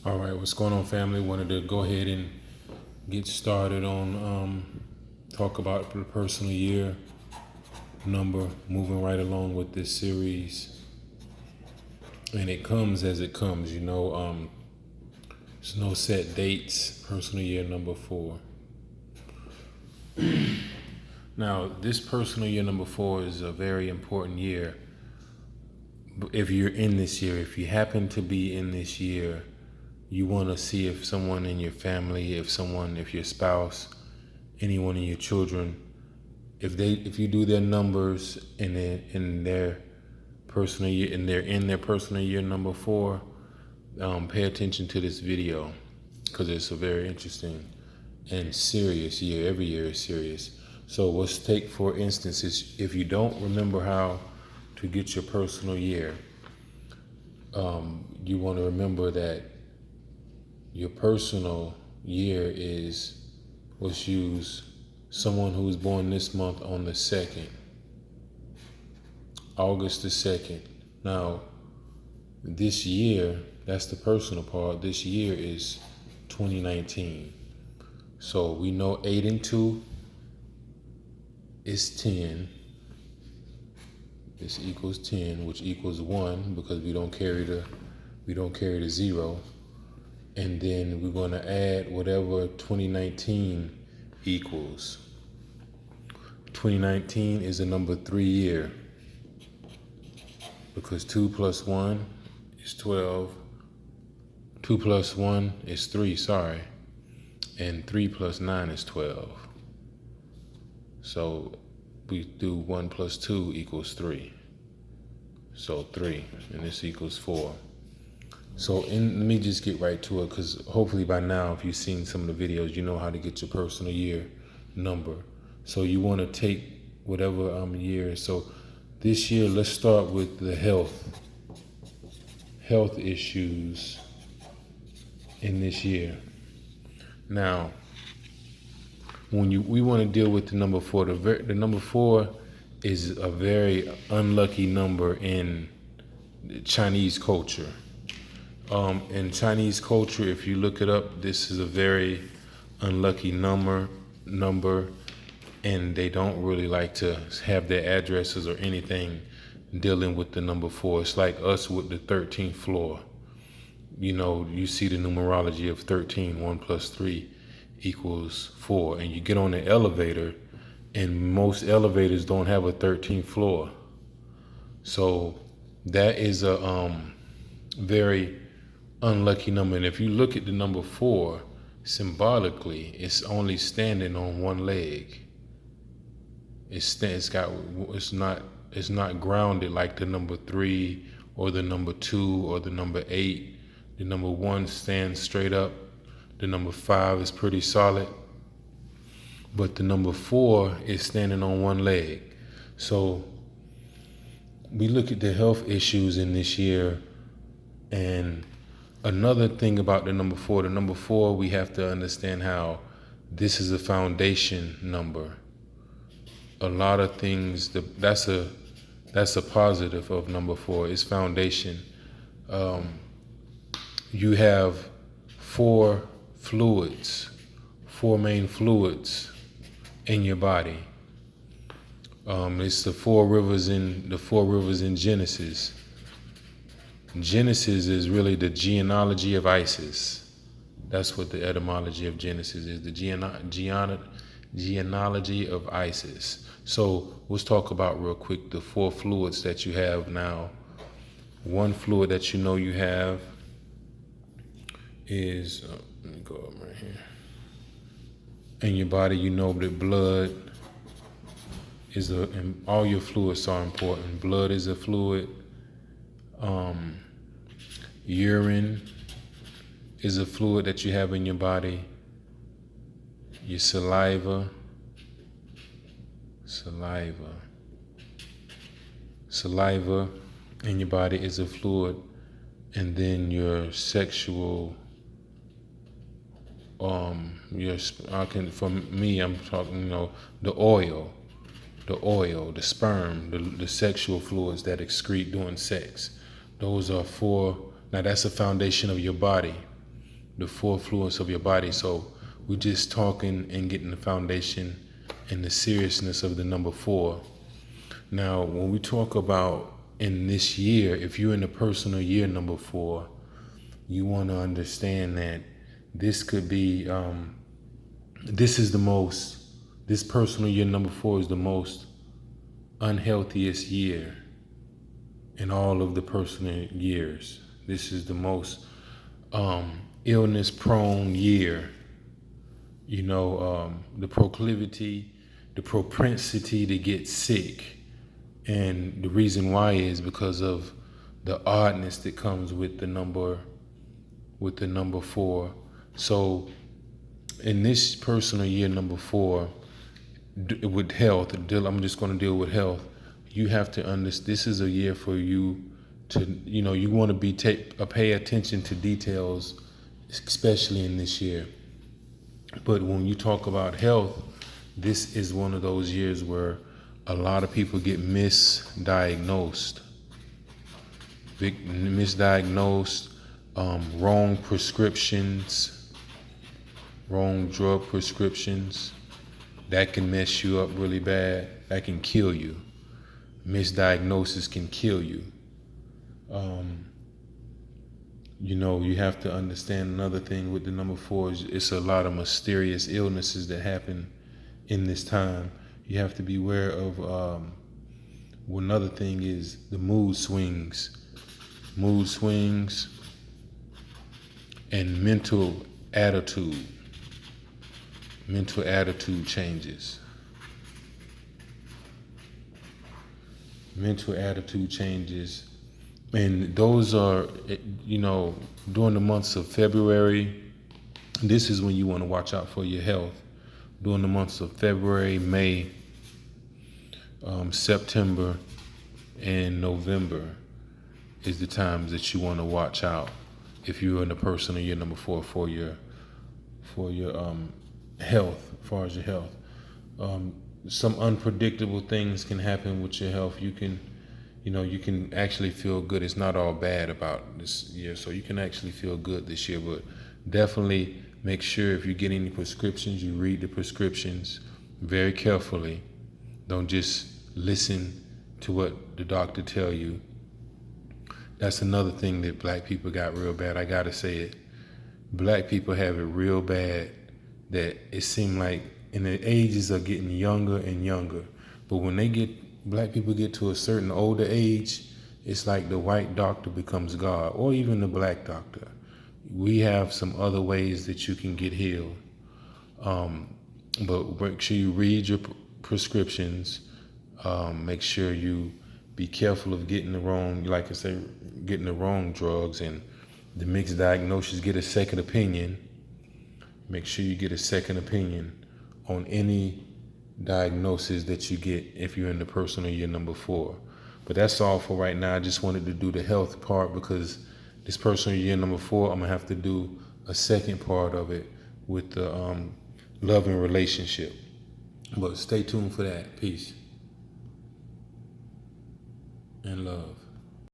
All right, what's going on, family? Wanted to go ahead and get started on talk about the personal year number, moving right along with this series, and it comes as it comes. There's no set dates. Personal year number 4. Now, this personal year number 4 is a very important year. If you're in this year, if you happen to be in this year, you want to see if someone in your family, if your spouse, anyone in your children, if you do their numbers in their personal year, and they're in their personal year number 4, pay attention to this video because it's a very interesting and serious year. Every year is serious. So let's take, for instance, if you don't remember how to get your personal year, you want to remember that your personal year was used someone who was born this month on the 2nd, August the 2nd. Now, this year, that's the personal part. This year is 2019. So we know 8 and 2 is 10. This equals 10, which equals 1 because we don't carry the 0. And then we're going to add whatever 2019 equals. 2019 is the number 3 year because 2 plus 1 is 12. 2 plus 1 is 3, and 3 plus 9 is 12. So we do 1 plus 2 equals 3. So 3, and this equals 4. So let me just get right to it, because hopefully by now, if you've seen some of the videos, you know how to get your personal year number. So you want to take whatever year. So this year, let's start with the health issues in this year. Now, we want to deal with the number 4. The number 4 is a very unlucky number in Chinese culture. In Chinese culture, if you look it up, this is a very unlucky number, and they don't really like to have their addresses or anything dealing with the number 4. It's like us with the 13th floor. You see the numerology of 13, 1 plus 3 equals 4, and you get on the elevator, and most elevators don't have a 13th floor. So that is a very unlucky number. And if you look at the number 4, symbolically, it's only standing on one leg. It's not grounded like the number 3 or the number 2 or the number 8. The number 1 stands straight up. The number 5 is pretty solid. But the number 4 is standing on one leg. So we look at the health issues in this year. And another thing about the number 4, we have to understand how this is a foundation number. A lot of things, that's a positive of number 4. It's foundation. You have 4 main fluids in your body. It's the 4 rivers in Genesis. Genesis is really the genealogy of Isis. That's what the etymology of Genesis is, the genealogy of Isis. So let's talk about real quick the 4 fluids that you have now. One fluid that you know you have is, let me go up right here. In your body, you know that blood and all your fluids are important. Blood is a fluid. Urine is a fluid that you have in your body. Your saliva in your body is a fluid. And then your sexual, for me, I'm talking, the oil, the sperm, the sexual fluids that excrete during sex. Those are 4. Now that's the foundation of your body. the four fluids of your body. So we're just talking and getting the foundation and the seriousness of the number 4. Now, when we talk about in this year, if you're in the personal year number 4, you want to understand that this could be, this personal year number 4 is the most unhealthiest year in all of the personal years. This is the most illness prone year. The proclivity, the propensity to get sick. And the reason why is because of the oddness that comes with the number 4. So in this personal year number 4, with health, I'm just going to deal with health. You have to understand this is a year for you to, you want to be pay attention to details, especially in this year. But when you talk about health, this is one of those years where a lot of people get misdiagnosed, wrong prescriptions, wrong drug prescriptions. That can mess you up really bad. That can kill you. Misdiagnosis can kill you. You have to understand another thing with the number 4 is it's a lot of mysterious illnesses that happen in this time. You have to be aware of another thing is the mood swings and mental attitude changes. Mental attitude changes. And those are, during the months of February, this is when you want to watch out for your health. During the months of February, May, September, and November is the times that you want to watch out if you're in the personal year number 4 for your health, as far as your health. Some unpredictable things can happen with your health. You can actually feel good. It's not all bad about this year, so you can actually feel good this year, but definitely make sure if you get any prescriptions, you read the prescriptions very carefully. Don't just listen to what the doctor tell you. That's another thing that black people got real bad. I gotta say it. Black people have it real bad that it seems like and the ages are getting younger and younger. But when black people get to a certain older age, it's like the white doctor becomes God, or even the black doctor. We have some other ways that you can get healed. But make sure you read your prescriptions. Make sure you be careful of getting the wrong drugs and the mixed diagnosis. Get a second opinion. Make sure you get a second opinion on any diagnosis that you get if you're in the personal year number 4. But that's all for right now. I just wanted to do the health part because this personal year number 4, I'm gonna have to do a second part of it with the love and relationship. But stay tuned for that. Peace and love.